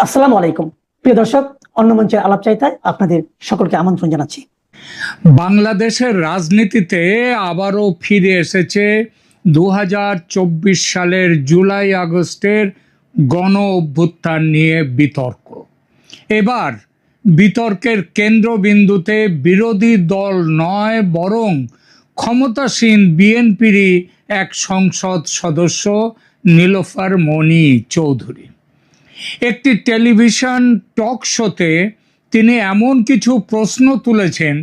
আসসালামু আলাইকুম প্রিয় দর্শক, অন্য মঞ্চের আলাপ চাইতায় আপনাদের সকলকে আমন্ত্রণ জানাচ্ছি। বাংলাদেশের রাজনীতিতে আবারও ফিরে এসেছে 2024 সালের জুলাই আগস্টের গণ অভ্যুত্থান নিয়ে বিতর্ক। এবার বিতর্কের কেন্দ্রবিন্দুতে বিরোধী দল নয়, বরং ক্ষমতাসীন বিএনপিরই এক সংসদ সদস্য নীলোফার মনি চৌধুরী। একটি টেলিভিশন টক শোতে তিনি এমন কিছু প্রশ্ন তুলেছেন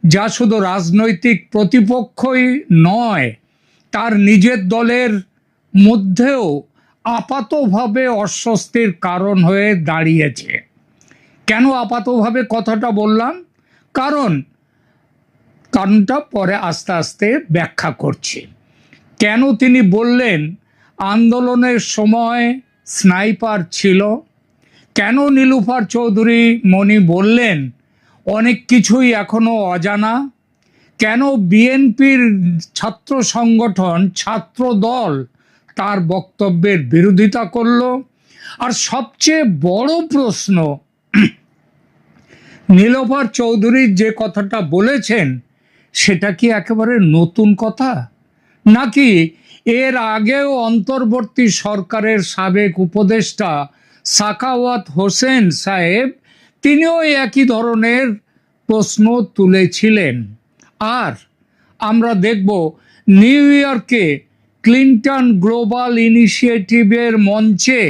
যা শুধু রাজনৈতিক প্রতিপক্ষই নয়, তার নিজের দলের মধ্যেও আপাতভাবে অস্বস্তির কারণ হয়ে দাঁড়িয়েছে। কেন আপাতভাবে কথাটা বললাম? কারণটা পরে আস্তে আস্তে ব্যাখ্যা করছি। কেন তিনি বললেন আন্দোলনের সময় স্নাইপার ছিল? কেন নীলুফার চৌধুরী মনি বললেন অনেক কিছুই এখনো অজানা? কেন বিএনপির ছাত্র সংগঠন ছাত্র দল তার বক্তব্যের বিরোধিতা করল? আর সবচেয়ে বড় প্রশ্ন, নীলুফার চৌধুরী যে কথাটা বলেছেন সেটা কি একেবারে নতুন কথা, নাকি এর আগেও অন্তর্বর্তী সরকারের সাবেক উপদেষ্টা সাখাওয়াত হোসেন সাহেব তিনিও একই ধরনের প্রশ্ন তুলেছিলেন? আর আমরা দেখব নিউ ইয়র্কে ক্লিন্টন গ্লোবাল ইনিশিয়েটিভের মঞ্চে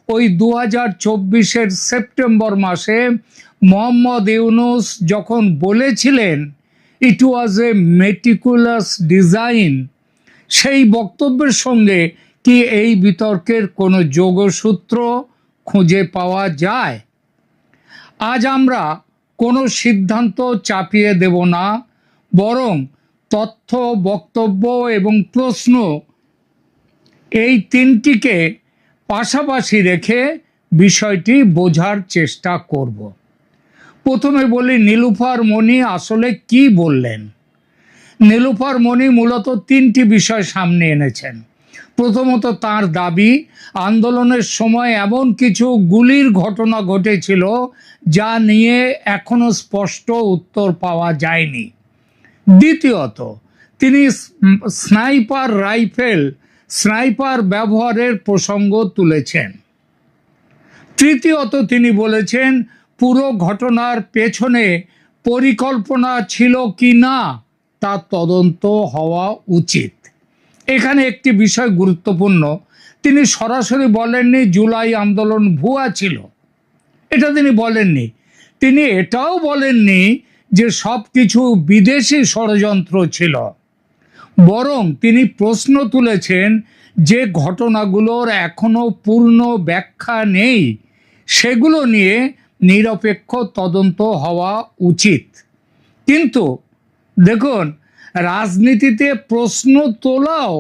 ওই 2024-এর সেপ্টেম্বর মাসে মোহাম্মদ ইউনূস যখন বলেছিলেন ইট ওয়াজ এ মেটিকুলাস ডিজাইন, সেই বক্তব্যের সঙ্গে কি এই বিতর্কের কোনো যোগসূত্র খুঁজে পাওয়া যায়? আজ আমরা কোনো সিদ্ধান্ত চাপিয়ে দেব না, বরং তথ্য, বক্তব্য এবং প্রশ্ন এই তিনটিকে পাশাপাশি রেখে বিষয়টি বোঝার চেষ্টা করব। প্রথমে বলি, নীলুফার মনি আসলে কি বললেন। নীলুফার মনি মূলত তিনটি বিষয় সামনে এনেছেন। প্রথমত, তার দাবি আন্দোলনের সময় এমন কিছু গুলির ঘটনা ঘটেছিল যা নিয়ে এখনো স্পষ্ট উত্তর পাওয়া যায়নি। দ্বিতীয়ত, তিনি স্নাইপার ব্যবহারের প্রসঙ্গ তুলেছেন। তৃতীয়ত, তিনি বলেছেন পুরো ঘটনার পেছনে পরিকল্পনা ছিল কি না তা তদন্ত হওয়া উচিত। এখানে একটি বিষয় গুরুত্বপূর্ণ, তিনি সরাসরি বলেননি জুলাই আন্দোলন ভুয়া ছিল, এটা তিনি বলেননি। তিনি এটাও বলেননি যে সব কিছু বিদেশি ষড়যন্ত্র ছিল, বরং তিনি প্রশ্ন তুলেছেন যে ঘটনাগুলোর এখনো পূর্ণ ব্যাখ্যা নেই, সেগুলো নিয়ে নিরপেক্ষ তদন্ত হওয়া উচিত। কিন্তু দেখুন, রাজনীতিতে প্রশ্ন তোলাও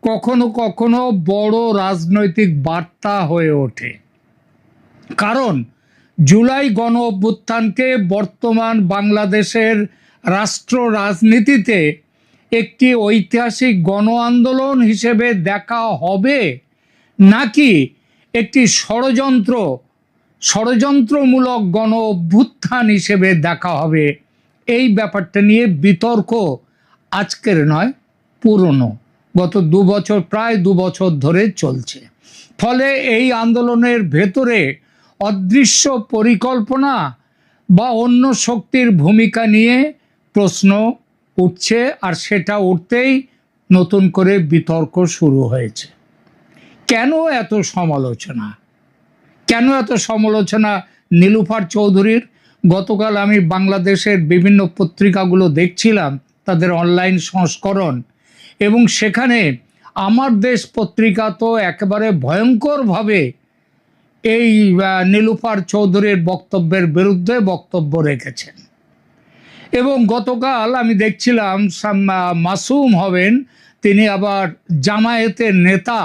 কখনো কখনো বড় রাজনৈতিক বার্তা হয়ে ওঠে। কারণ জুলাই গণ অভ্যুত্থানকে বর্তমান বাংলাদেশের রাষ্ট্র রাজনীতিতে একটি ঐতিহাসিক গণ আন্দোলন হিসেবে দেখা হবে, নাকি একটি ষড়যন্ত্রমূলক গণ অভ্যুত্থান হিসেবে দেখা হবে, এই ব্যাপারটা নিয়ে বিতর্ক আজকের নয়, পুরনো, গত প্রায় দু বছর ধরে চলছে। ফলে এই আন্দোলনের ভেতরে অদৃশ্য পরিকল্পনা বা অন্য শক্তির ভূমিকা নিয়ে প্রশ্ন উঠছে, আর সেটা উঠতেই নতুন করে বিতর্ক শুরু হয়েছে। কেন এত সমালোচনা নীলুফার চৌধুরীর? গতকাল আমি বাংলাদেশের বিভিন্ন পত্রিকাগুলো দেখছিলাম, তাদের অনলাইন সংস্করণ, এবং সেখানে আমার দেশ পত্রিকা তো একেবারে ভয়ঙ্করভাবে এই নীলুফার চৌধুরীর বক্তব্যের বিরুদ্ধে বক্তব্য রেখেছেন। এবং গতকাল আমি দেখছিলাম মাসুম হবেন, তিনি আবার জামায়াতের নেতা,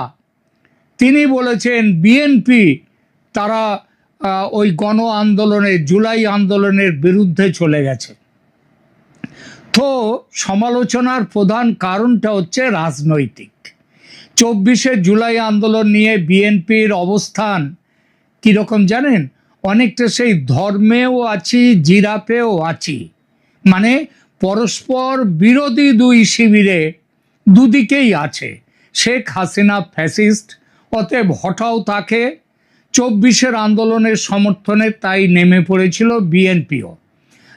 তিনি বলেছেন বিএনপি তারা ওই গণ আন্দোলনের, জুলাই আন্দোলনের বিরুদ্ধে চলে গেছে। তো সমালোচনার প্রধান কারণটা হচ্ছে রাজনৈতিক। 24শে জুলাই আন্দোলন নিয়ে বিএনপির অবস্থান কীরকম জানেন? অনেকটা সেই ধর্মেও আছি, জিরাফেও আছি, মানে পরস্পর বিরোধী দুই শিবিরে দুদিকেই আছে। শেখ হাসিনা ফ্যাসিস্ট, অতএব হটাও তাকে। 24-এর আন্দোলনের সমর্থনে তাই নেমে পড়েছিল বিএনপিও।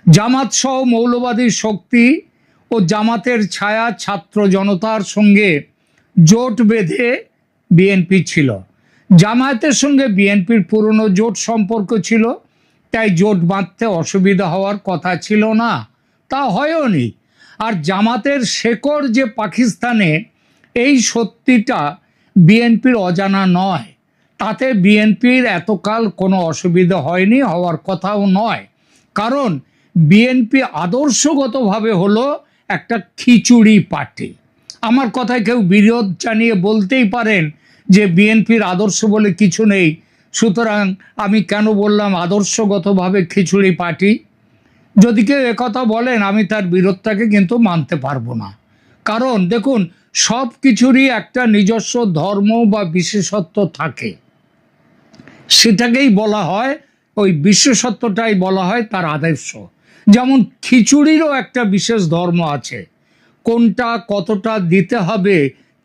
জামাত সহ মৌলবাদী শক্তি ও জামাতের ছায়া ছাত্র জনতার সঙ্গে জোট বেঁধে বিএনপি ছিল। জামায়াতের সঙ্গে বিএনপির পুরনো জোট সম্পর্ক ছিল, তাই জোট বাঁধতে অসুবিধা হওয়ার কথা ছিল না, তা হয়ওনি। আর জামাতের শেকড় যে পাকিস্তানে, এই সত্যিটা বিএনপির অজানা নয়। তাতে বিএনপির এতকাল কোনো অসুবিধা হয়নি, হওয়ার কথাও নয়। কারণ বিএনপি আদর্শগতভাবে হলো একটা খিচুড়ি পার্টি। আমার কথায় কেউ বিরোধ জানিয়ে বলতেই পারেন যে বিএনপির আদর্শ বলে কিছু নেই, সুতরাং আমি কেন বললাম আদর্শগতভাবে খিচুড়ি পার্টি। যদি কেউ একথা বলেন, আমি তার বিরোধটাকে কিন্তু মানতে পারবো না। কারণ দেখুন, সব কিছুরই একটা নিজস্ব ধর্ম বা বিশেষত্ব থাকে, সেটাকেই বলা হয়, ওই বিশেষত্বটাই বলা হয় তার আদর্শ। যেমন খিচুড়িরও একটা বিশেষ ধর্ম আছে, কোনটা কতটা দিতে হবে,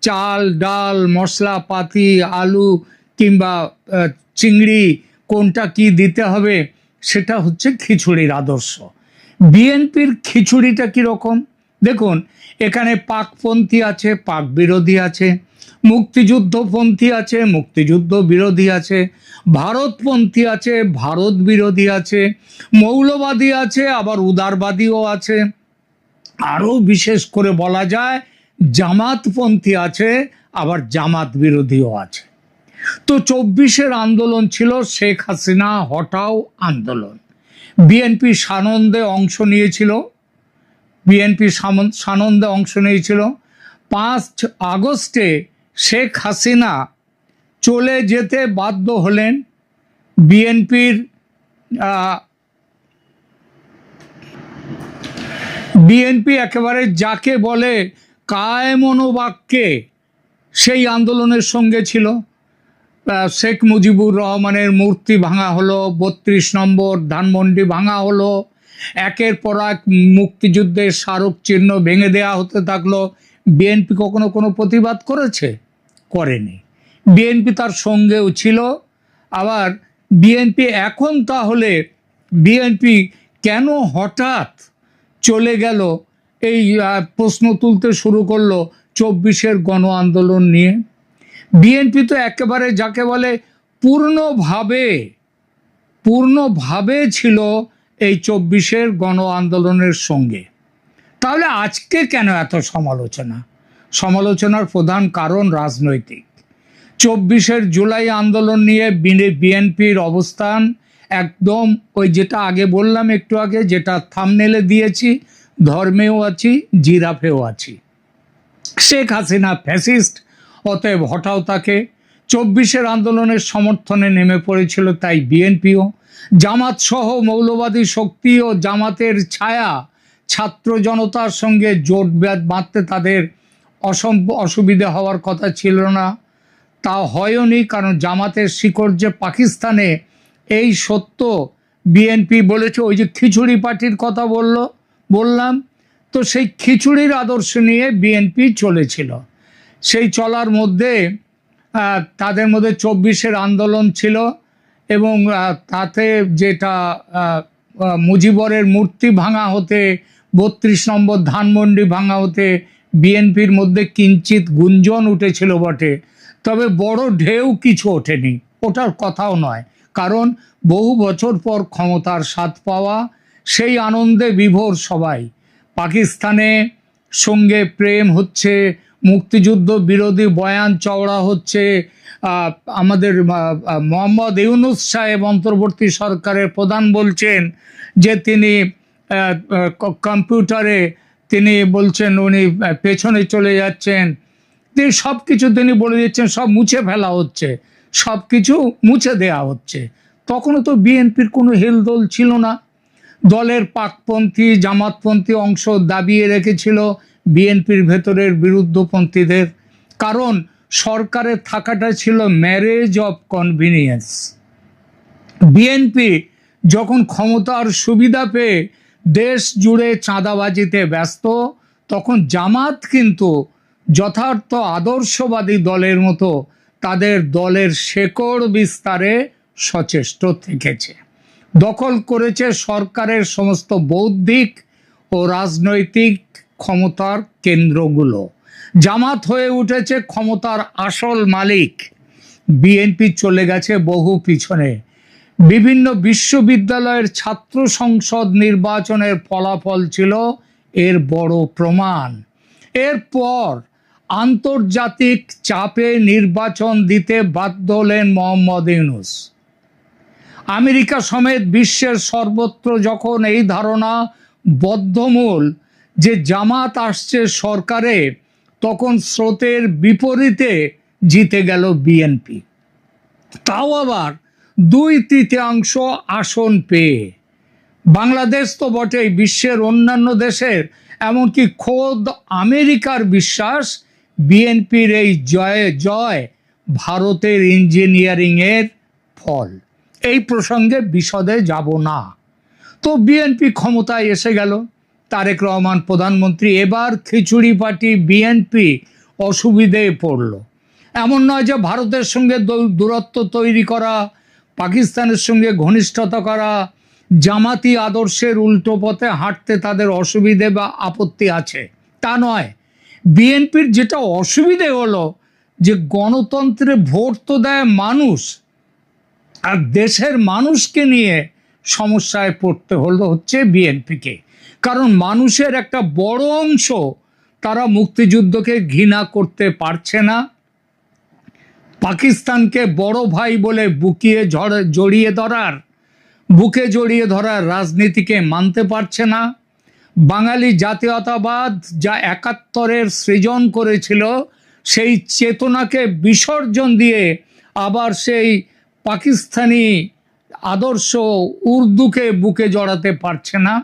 চাল ডাল মশলাপাতি আলু কিংবা চিংড়ি, কোনটা কি দিতে হবে, সেটা হচ্ছে খিচুড়ির আদর্শ। বিএনপির খিচুড়িটা কীরকম দেখুন, এখানে পাকপন্থী আছে, পাক বিরোধী আছে, মুক্তিযুদ্ধপন্থী আছে, মুক্তিযুদ্ধ বিরোধী আছে, ভারতপন্থী আছে, ভারত বিরোধী আছে, মৌলবাদী আছে, আবার উদারবাদীও আছে, আরও বিশেষ করে বলা যায় জামাতপন্থী আছে, আবার জামাত বিরোধীও আছে। তো 24-এর আন্দোলন ছিল শেখ হাসিনা হটাও আন্দোলন। বিএনপি সানন্দে অংশ নিয়েছিল, 5 আগস্টে শেখ হাসিনা চলে যেতে বাধ্য হলেন। বিএনপি একেবারে যাকে বলে কায়মনোবাক্যে সেই আন্দোলনের সঙ্গে ছিল। শেখ মুজিবুর রহমানের মূর্তি ভাঙা হলো, 32 নম্বর ধানমন্ডি ভাঙা হলো, একের পর এক মুক্তিযুদ্ধের স্মারক চিহ্ন ভেঙে দেওয়া হতে থাকলো। বিএনপি কখনো কোনো প্রতিবাদ করেছে? করেনি। বিএনপি তার সঙ্গেও ছিল। আবার বিএনপি এখন, তাহলে বিএনপি কেন হঠাৎ চলে গেল, এই প্রশ্ন তুলতে শুরু করলো 24-এর গণ আন্দোলন নিয়ে। বিএনপি তো একেবারে যাকে বলে পূর্ণভাবে ছিল এই 24-এর গণ আন্দোলনের সঙ্গে। তাহলে আজকে কেন এত সমালোচনার প্রধান কারণ রাজনৈতিক। 24-এর জুলাই আন্দোলন নিয়ে বিএনপির অবস্থান একদম ওই যেটা আগে বললাম একটু আগে, যেটা থাম্বনেলে দিয়েছি, ধর্মেও আছি, জিরাফেও আছি। শেখ হাসিনা ফ্যাসিস্ট, অতএব হটাও তাকে। 24-এর আন্দোলনের সমর্থনে নেমে পড়েছিল তাই বিএনপিও। জামাত সহ মৌলবাদী শক্তি ও জামাতের ছায়া ছাত্র জনতার সঙ্গে জোট বাঁধতে তাদের অসুবিধা হওয়ার কথা ছিল না, তা হয়ওনি। কারণ জামাতের শিকড় যে পাকিস্তানে, এই সত্য বিএনপি বলেছে। ওই যে খিচুড়ি পার্টির কথা বললাম, তো সেই খিচুড়ির আদর্শ নিয়ে বিএনপি চলেছিল। সেই চলার মধ্যে তাদের মধ্যে 24-এর আন্দোলন ছিল, এবং তাতে যেটা মুজিবরের মূর্তি ভাঙা হতে, 32 নম্বর ধানমন্ডি ভাঙা হতে বিএনপির মধ্যে কিঞ্চিত গুঞ্জন উঠেছিল বটে, তবে বড় ঢেউ কিছু ওঠেনি, ওটার কথাও নয়। কারণ বহু বছর পর ক্ষমতার স্বাদ পাওয়া, সেই আনন্দে বিভোর সবাই। পাকিস্তানে সঙ্গে প্রেম হচ্ছে, মুক্তিযুদ্ধ বিরোধী বয়ান চওড়া হচ্ছে। আমাদের মোহাম্মদ ইউনূস সাহেব অন্তর্বর্তী সরকারের প্রধান বলছেন যে তিনি কম্পিউটারে তিনি বলছেন উনি পেছনে চলে যাচ্ছেন, তিনি সব কিছু তিনি বলে দিচ্ছেন, সব মুছে ফেলা হচ্ছে, সব কিছু মুছে দেয়া হচ্ছে। তখনও তো বিএনপির কোনো হেলদোল ছিল না। দলের পাকপন্থী জামাতপন্থী অংশ দাবিয়ে রেখেছিল বিএনপির ভেতরের বিরুদ্ধপন্থীদের, কারণ সরকারের থাকাটা ছিল ম্যারেজ অফ কনভিনিয়েন্স। বিএনপি যখন ক্ষমতার সুবিধা পেয়ে দেশ জুড়ে চাঁদাবাজিতে ব্যস্ত, তখন জামাত কিন্তু যথার্থ আদর্শবাদী দলের মতো তাদের দলের শেকড় বিস্তারে সচেষ্ট থেকেছে। দখল করেছে সরকারের সমস্ত বৌদ্ধিক ও রাজনৈতিক ক্ষমতার কেন্দ্রগুলো। জামাত হয়ে উঠেছে ক্ষমতার আসল মালিক। বিএনপি চলে গেছে বহু পিছনে। বিভিন্ন বিশ্ববিদ্যালয়ের ছাত্র সংসদ নির্বাচনের ফলাফল ছিল এর বড় প্রমাণ। এরপর আন্তর্জাতিক চাপে নির্বাচন দিতে বাধ্য হলেন মোহাম্মদ ইউনূস। আমেরিকা সমেত বিশ্বের সর্বত্র যখন এই ধারণা বদ্ধমূল যে জামাত আসছে সরকারে, তখন স্রোতের বিপরীতে জিতে গেল বিএনপি, তাও আবার 2/3 আসন পেয়ে। বাংলাদেশ তো বটেই, বিশ্বের অন্যান্য দেশের এমনকি খোদ আমেরিকার বিশ্বাস বিএনপির এই জয় ভারতের ইঞ্জিনিয়ারিং এর ফল। এই প্রসঙ্গে বিশদে যাব না। তো বিএনপি ক্ষমতায় এসে গেল, তারেক রহমান প্রধানমন্ত্রী। এবার খিচুড়ি পার্টি বিএনপি অসুবিধায় পড়ল। এমন নয় যে ভারতের সঙ্গে দূরত্ব তৈরি করা, পাকিস্তানের সঙ্গে ঘনিষ্ঠতা করা, জামাতি আদর্শের উল্টো পথে হাঁটতে তাদের অসুবিধে বা আপত্তি আছে, তা নয়। বিএনপির যেটা অসুবিধে হলো যে গণতন্ত্রে ভোট তো দেয় মানুষ, আর দেশের মানুষকে নিয়ে সমস্যায় পড়তে হচ্ছে বিএনপিকে। কারণ মানুষের একটা বড় অংশ তারা মুক্তিযুদ্ধকে ঘৃণা করতে পারছে না, পাকিস্তানকে বড় ভাই বলে বুকে জড়িয়ে ধরার রাজনীতিকে মানতে পারছে না। বাঙালি জাতীয়তাবাদ যা 71-এর সৃজন করেছিল, সেই চেতনাকে বিসর্জন দিয়ে আবার সেই পাকিস্তানি আদর্শ উর্দুকে বুকে জড়াতে পারছে না।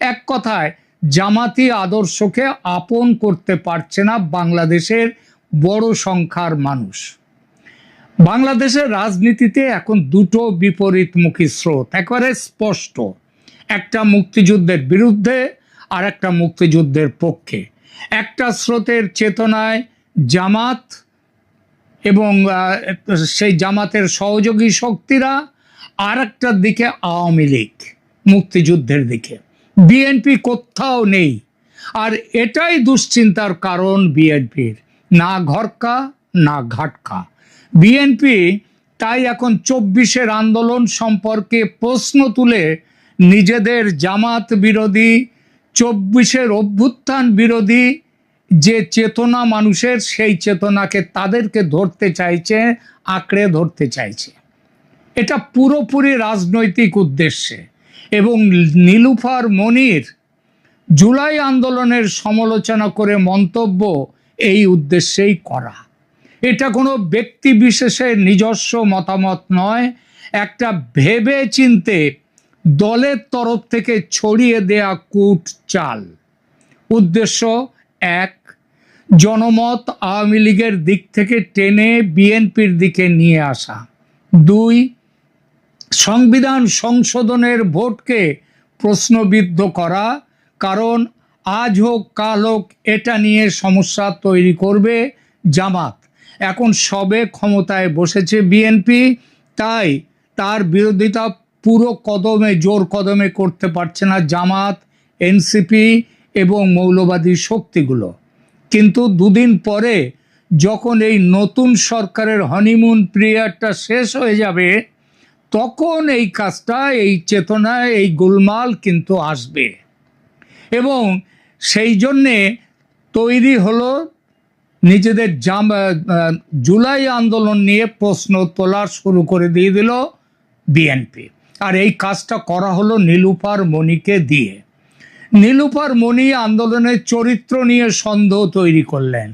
এক কথায় জামাতি আদর্শকে আপন করতে পারছে না বাংলাদেশের বড় সংখ্যার মানুষ। বাংলাদেশের রাজনীতিতে এখন দুটো বিপরীতমুখী স্রোত একেবারে স্পষ্ট, একটা মুক্তিযুদ্ধের বিরুদ্ধে আর একটা মুক্তিযুদ্ধের পক্ষে। একটা স্রোতের চেতনায় জামাত এবং সেই জামাতের সহযোগী শক্তিরা, আর একটার দিকে আওয়ামী লীগ মুক্তিযুদ্ধের দিকে। বিএনপি কোথাও নেই, আর এটাই দুশ্চিন্তার কারণ বিএনপির। না ঘরকা না ঘাটকা। বিএনপি তাই এখন 24-এর আন্দোলন সম্পর্কে প্রশ্ন তুলে নিজেদের জামাত বিরোধী, 24-এর অভ্যুত্থান বিরোধী যে চেতনা মানুষের, সেই চেতনাকে তাদেরকে ধরতে চাইছে, আঁকড়ে ধরতে চাইছে। এটা পুরোপুরি রাজনৈতিক উদ্দেশ্যে। এবং নীলুফার মনির জুলাই আন্দোলনের সমালোচনা করে মন্তব্য এই উদ্দেশ্যেই করা। এটা কোনো ব্যক্তি বিশেষের নিজস্ব মতামত নয়, একটা ভেবে চিনতে দলের তরফ থেকে ছড়িয়ে দেয়া কূট চাল। উদ্দেশ্য এক, জনমত আওয়ামী লীগের দিক থেকে টেনে বিএনপির দিকে নিয়ে আসা। 2, সংবিধান সংশোধনের ভোটকে প্রশ্নবিদ্ধ করা, কারণ আজ হোক কাল হোক এটা নিয়ে সমস্যা তৈরি করবে জামাত। এখন সবে ক্ষমতায় বসেছে বিএনপি, তাই তার বিরোধিতা পুরো কদমে, জোর কদমে করতে পারছে না জামাত, এনসিপি এবং মৌলবাদী শক্তিগুলো। কিন্তু দুদিন পরে যখন এই নতুন সরকারের হনিমুন পিরিয়ডটা শেষ হয়ে যাবে, তখন এই কাজটা, এই চেতনায় এই গোলমাল কিন্তু আসবে। এবং সেই জন্যে তৈরি হলো নিজেদের জুলাই আন্দোলন নিয়ে প্রশ্ন তোলা শুরু করে দিয়ে দিল বিএনপি। আর এই কাজটা করা হলো নীলুফার মনিকে দিয়ে। নীলুফার মনি আন্দোলনের চরিত্র নিয়ে সন্দেহ তৈরি করলেন।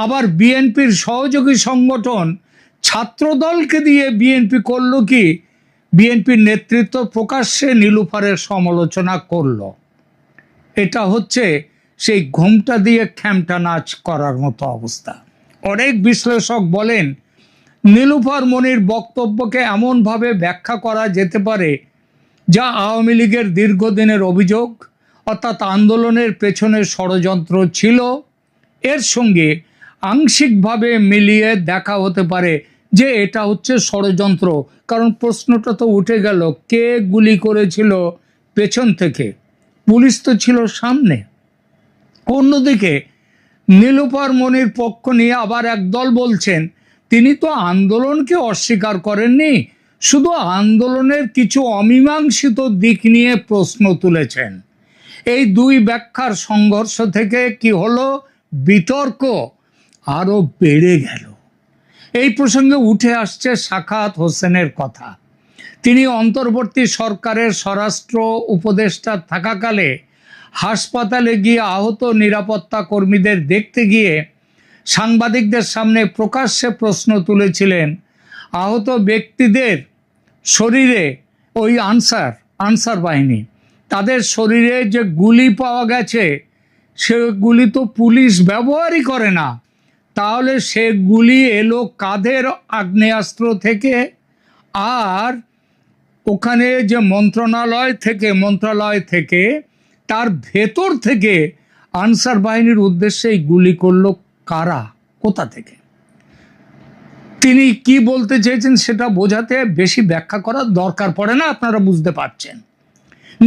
আবার বিএনপির সহযোগী সংগঠন ছাত্রদলকে দিয়ে বিএনপি করলো কি, বিএনপির নেতৃত্ব প্রকাশ্যে নীলুফারের সমালোচনা করলো। এটা হচ্ছে সেই ঘোমটা দিয়ে খ্যামটা নাচ করার মতো অবস্থা। অনেক বিশ্লেষক বলেন নীলুফার মনির বক্তব্যকে এমনভাবে ব্যাখ্যা করা যেতে পারে যা আওয়ামী লীগের দীর্ঘদিনের অভিযোগ, অর্থাৎ আন্দোলনের পেছনে ষড়যন্ত্র ছিল, এর সঙ্গে আংশিকভাবে মিলিয়ে দেখা হতে পারে যে এটা হচ্ছে ষড়যন্ত্র। কারণ প্রশ্নটা তো উঠে গেল, কে গুলি করেছিল পেছন থেকে? পুলিশ তো ছিল সামনে। অন্যদিকে নীলুফার মনির পক্ষ নিয়ে আবার একদল বলছেন তিনি তো আন্দোলনকে অস্বীকার করেননি, শুধু আন্দোলনের কিছু অমীমাংসিত দিক নিয়ে প্রশ্ন তুলেছেন। এই দুই ব্যাখ্যার সংঘর্ষ থেকে কি হলো? বিতর্ক আরো বেড়ে গেল। এই প্রসঙ্গে উঠে আসছে সাখাওয়াত হোসেনের কথা। তিনি অন্তর্বর্তী সরকারের স্বরাষ্ট্র উপদেষ্টা থাকাকালে হাসপাতালে গিয়ে আহত নিরাপত্তা কর্মীদের দেখতে গিয়ে সাংবাদিকদের সামনে প্রকাশ্যে প্রশ্ন তুলেছিলেন, আহত ব্যক্তিদের শরীরে ওই আনসার বাহিনী, তাদের শরীরে যে গুলি পাওয়া গেছে সেগুলি তো পুলিশ ব্যবহারই করে না, তাহলে সে গুলি এলো কাদের আগ্নেয়াস্ত্র থেকে? আর ওখানে যে মন্ত্রণালয় থেকে তার ভেতর থেকে আনসার বাহিনীর উদ্দেশ্যে এই গুলি করলো কারা, কোথা থেকে? তিনি কি বলতে চেয়েছেন সেটা বোঝাতে বেশি ব্যাখ্যা করার দরকার পড়ে না, আপনারা বুঝতে পারছেন।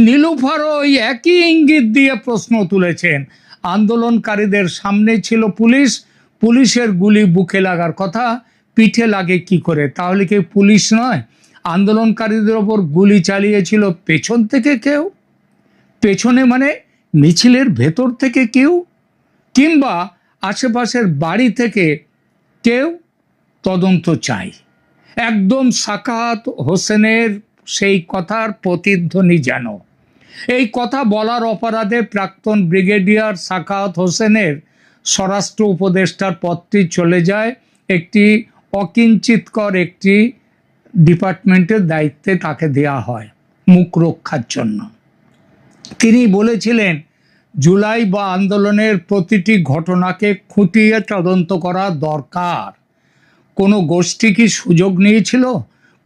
নীলুফারও ওই একই ইঙ্গিত দিয়ে প্রশ্ন তুলেছেন, আন্দোলনকারীদের সামনে ছিল পুলিশ, পুলিশের গুলি বুকে লাগার কথা, পিঠে লাগে কি করে? তাহলে কি পুলিশ নয়? আন্দোলনকারীদের ওপর গুলি চালিয়েছিল পেছন থেকে কেউ? পেছনে মানে মিছিলের ভেতর থেকে কেউ, কিংবা আশেপাশের বাড়ি থেকে কেউ? তদন্ত চাই। একদম সাখাওয়াত হোসেনের সেই কথার প্রতিধ্বনি যেন। এই কথা বলার অপরাধে প্রাক্তন ব্রিগেডিয়ার সাখাওয়াত হোসেনের স্বরাষ্ট্র উপদেষ্টার পদটি চলে যায় একটি অকিঞ্চিতকর একটি ডিপার্টমেন্টের দায়িত্বে তাকে দেয়া হয় মুখ রক্ষার জন্য। তিনি বলেছিলেন, জুলাই বা আন্দোলনের প্রতিটি ঘটনাকে খুঁটিয়ে তদন্ত করা দরকার। কোনো গোষ্ঠী কি সুযোগ নিয়েছিল?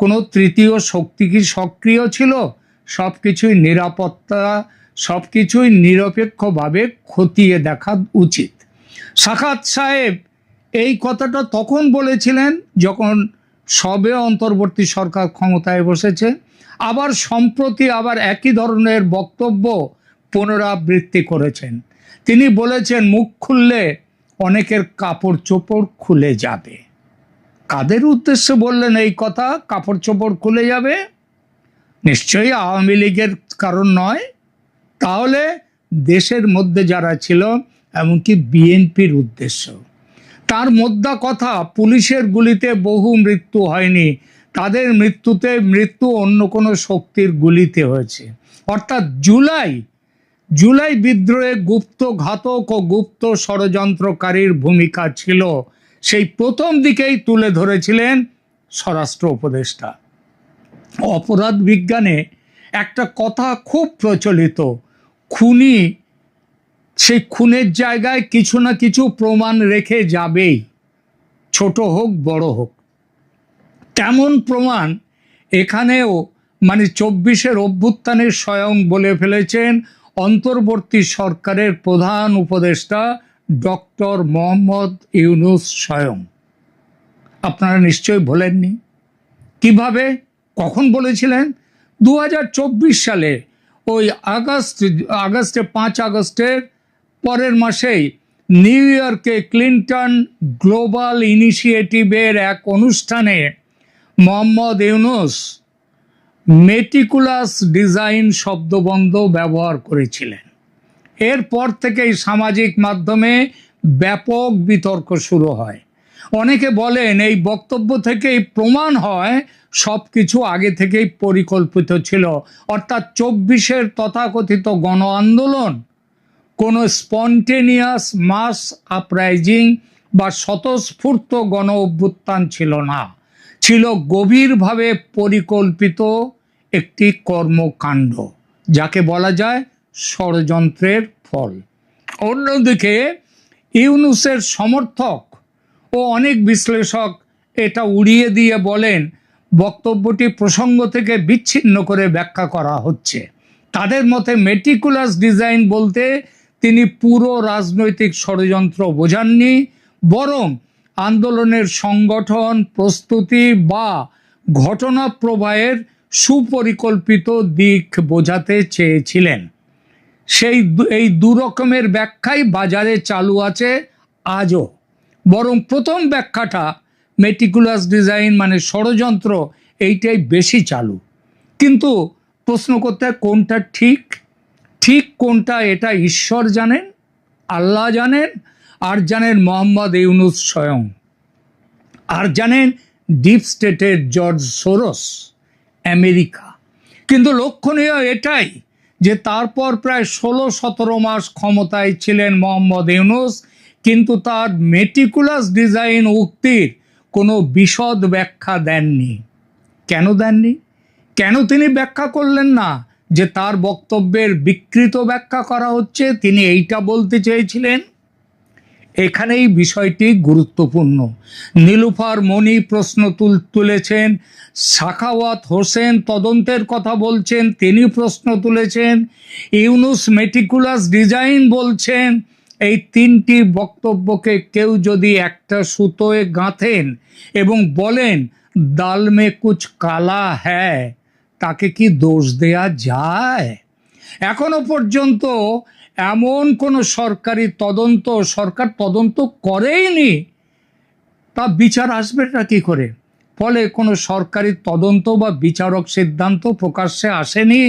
কোনো তৃতীয় শক্তি কি সক্রিয় ছিল? সব কিছুই নিরপেক্ষভাবে খতিয়ে দেখা উচিত। সাখাওয়াত সাহেব এই কথাটা তখন বলেছিলেন যখন সবে অন্তর্বর্তী সরকার ক্ষমতায় বসেছে। আবার সম্প্রতি আবার একই ধরনের বক্তব্য পুনরাবৃত্তি করেছেন। তিনি বলেছেন, মুখ খুললে অনেকের কাপড় চোপড় খুলে যাবে। কাদের উদ্দেশ্যে বললেন এই কথা, কাপড় চোপড় খুলে যাবে? নিশ্চয়ই আওয়ামী লীগের কারণ নয়। তাহলে দেশের মধ্যে যারা ছিল, এমনকি বিএনপির উদ্দেশ্য। তার মোদ্দা কথা, পুলিশের গুলিতে বহু মৃত্যু হয়নি, তাদের মৃত্যু অন্য কোনো শক্তির গুলিতে হয়েছে। অর্থাৎ জুলাই বিদ্রোহে গুপ্ত ঘাতক ও গুপ্ত ষড়যন্ত্রকারীর ভূমিকা ছিল, সেই প্রথম দিকেই তুলে ধরেছিলেন স্বরাষ্ট্র উপদেষ্টা। অপরাধ বিজ্ঞানে একটা কথা খুব প্রচলিত, খুনি সেই খুনের জায়গায় কিছু না কিছু প্রমাণ রেখে যাবেই, ছোট হোক বড় হোক। তেমন প্রমাণ এখানেও, মানে 24-এর অভ্যুত্থানের স্বয়ং বলে ফেলেছেন অন্তর্বর্তী সরকারের প্রধান উপদেষ্টা ডক্টর মোহাম্মদ ইউনূস স্বয়ং। আপনারা নিশ্চয়ই ভোলেননি। কিভাবে, কখন বলেছিলেন? 2024 সালে ওই আগস্টে 5 আগস্টের পরের মাসেই নিউ ইয়র্কে ক্লিন্টন গ্লোবাল ইনিশিয়েটিভের এক অনুষ্ঠানে মোহাম্মদ ইউনূস মেটিকুলাস ডিজাইন শব্দবন্ধ ব্যবহার করেছিলেন। এরপর থেকেই সামাজিক মাধ্যমে ব্যাপক বিতর্ক শুরু হয়। অনেকে বলেন এই বক্তব্য থেকেই প্রমাণ হয় সব কিছু আগে থেকেই পরিকল্পিত ছিল, অর্থাৎ 24-এর তথাকথিত গণ আন্দোলন কোনো স্পন্টেনিয়াস মাস আপরাইজিং বা স্বতঃস্ফূর্ত গণ অভ্যুত্থান ছিল না, ছিল গভীরভাবে পরিকল্পিত একটি কর্মকাণ্ড, যাকে বলা যায় ষড়যন্ত্রের ফল। অন্যদিকে ইউনূসের সমর্থক ও অনেক বিশ্লেষক এটা উড়িয়ে দিয়ে বলেন বক্তব্যটি প্রসঙ্গ থেকে বিচ্ছিন্ন করে ব্যাখ্যা করা হচ্ছে। তাদের মতে মেটিকুলাস ডিজাইন বলতে তিনি পুরো রাজনৈতিক ষড়যন্ত্র বোঝাননি, বরং আন্দোলনের সংগঠন, প্রস্তুতি বা ঘটনা প্রবাহের সুপরিকল্পিত দিক বোঝাতে চেয়েছিলেন। এই দু রকমের ব্যাখ্যাই বাজারে চালু আছে আজও। বরং প্রথম ব্যাখ্যাটা মেটিকুলাস ডিজাইন মানে ষড়যন্ত্র, এইটাই বেশি চালু। কিন্তু প্রশ্ন করতে হয় কোনটা ঠিক, ঠিক কোনটা এটা ঈশ্বর জানেন, আল্লাহ জানেন, আর জানেন মোহাম্মদ ইউনুস স্বয়ং, আর জানেন ডিপ স্টেটের জর্জ সোরস, আমেরিকা। কিন্তু লক্ষণীয় এটাই যে তারপর প্রায় 16-17 মাস ক্ষমতায় ছিলেন মোহাম্মদ ইউনুস, কিন্তু তার মেটিকুলাস ডিজাইন উক্তির কোনো বিশদ ব্যাখ্যা দেননি। কেন দেননি? কেন তিনি ব্যাখ্যা করলেন না যে তার বক্তব্যের বিকৃত ব্যাখ্যা করা হচ্ছে? তিনি এইটা বলতে চেয়েছিলেন। এখানেই বিষয়টি গুরুত্বপূর্ণ। নীলুফার মনি প্রশ্ন তুলেছেন, সাখাওয়াত হোসেন তদন্তের কথা বলছেন, তিনি প্রশ্ন তুলেছেন, ইউনুস মেটিকুলাস ডিজাইন বলছেন। এই তিনটি বক্তব্যকে কেউ যদি একটা সুতোয় গাঁথেন এবং বলেন দাল মে কুছ কালা হ্যায়, তাকে কি দোষ দেয়া যায়? এখনো পর্যন্ত এমন কোনো সরকার তদন্ত করেইনি, তা বিচার আসবেটা কি করে? ফলে কোনো সরকারি তদন্ত বা বিচারক সিদ্ধান্ত প্রকাশ্যে আসেনি,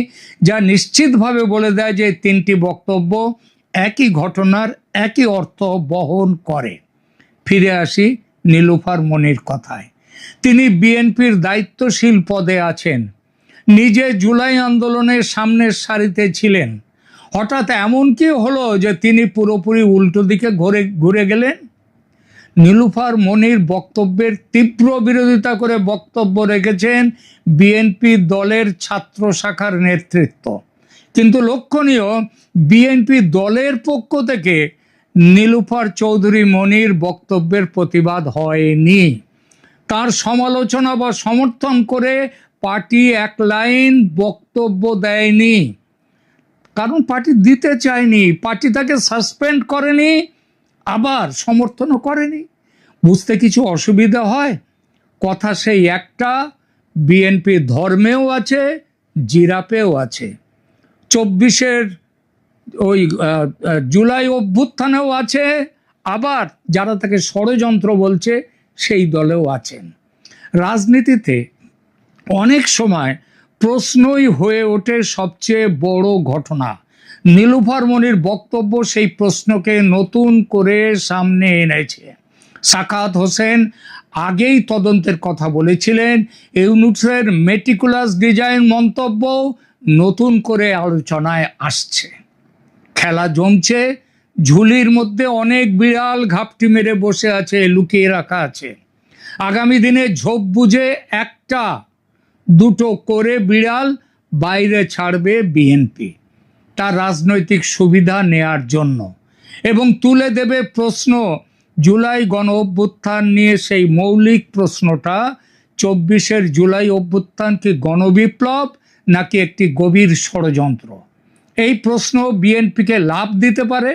যা নিশ্চিতভাবে বলে দেয় যে তিনটি বক্তব্য একই ঘটনার একই অর্থ বহন করে। ফিরে আসি নীলুফার মনির কথায়। তিনি বিএনপির দায়িত্বশীল পদে আছেন, নিজে জুলাই আন্দোলনের সামনের সারিতে ছিলেন। হঠাৎ এমন কি হলো যে তিনি পুরোপুরি উল্টো দিকে ঘুরে গেলেন? নীলুফার মনির বক্তব্যের তীব্র বিরোধিতা করে বক্তব্য রেখেছেন বিএনপি দলের ছাত্র শাখার নেতৃত্ব। কিন্তু লক্ষণীয়, বিএনপি দলের পক্ষ থেকে নীলুফার চৌধুরী মনির বক্তব্যের প্রতিবাদ হয়নি। তার সমালোচনা বা সমর্থন করে পার্টি এক লাইন বক্তব্য দেয়নি, কারণ পার্টি দিতে চায়নি। পার্টি তাকে সাসপেন্ড করেনি, আবার সমর্থনও করেনি। বুঝতে কিছু অসুবিধা হয়? কথা সেই একটা, বিএনপি ধর্মেও আছে, জিরাপেও আছে। 24-এর ওই জুলাই অভ্যুত্থানেও আছে, আবার যারা তাকে ষড়যন্ত্র বলছে সেই দলেও আছেন। রাজনীতিতে অনেক সময় প্রশ্নই হয়ে ওঠে সবচেয়ে বড় ঘটনা। নীলুফার মনির বক্তব্য সেই প্রশ্নকে নতুন করে সামনে এনেছে। সাখাওয়াত হোসেন আগেই তদন্তের কথা বলেছিলেন, ইউনুসের মেটিকুলাস ডিজাইন মন্তব্য নতুন করে আলোচনায় আসছে। খেলা জমছে, ঝুলির মধ্যে অনেক বিড়াল ঘাপটি মেরে বসে আছে, লুকিয়ে রাখা আছে। আগামী দিনে ঝোপ বুঝে একটা দুটো করে বিড়াল বাইরে ছাড়বে বিএনপি, তার রাজনৈতিক সুবিধা নেয়ার জন্য, এবং তুলে দেবে প্রশ্ন জুলাই গণ অভ্যুত্থান নিয়ে। সেই মৌলিক প্রশ্নটা, 24-এর জুলাই অভ্যুত্থান কি গণবিপ্লব নাকি একটি গভীর ষড়যন্ত্র? এই প্রশ্ন বিএনপিকে লাভ দিতে পারে,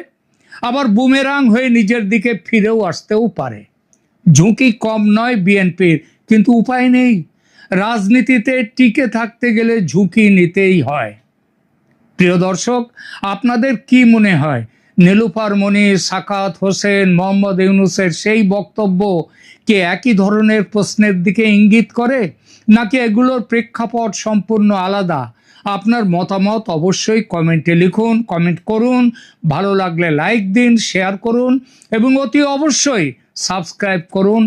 আবার বুমেরাং হয়ে নিজের দিকে ফিরেও আসতেও পারে। ঝুঁকি কম নয় বিএনপির, কিন্তু উপায় নেই। রাজনীতিতে টিকে থাকতে গেলে ঝুঁকি নিতেই হয়। প্রিয় দর্শক, আপনাদের কি মনে হয় নীলুফার মনি, সাখাওয়াত হোসেন, মোহাম্মদ ইউনুসের সেই বক্তব্য কি একই ধরনের প্রশ্নের দিকে ইঙ্গিত করে, নাকি এগুলোর প্রেক্ষাপট সম্পূর্ণ আলাদা? আপনার মতামত অবশ্যই কমেন্টে লিখুন, কমেন্ট করুন। ভালো লাগলে লাইক দিন, শেয়ার করুন এবং অতি অবশ্যই সাবস্ক্রাইব করুন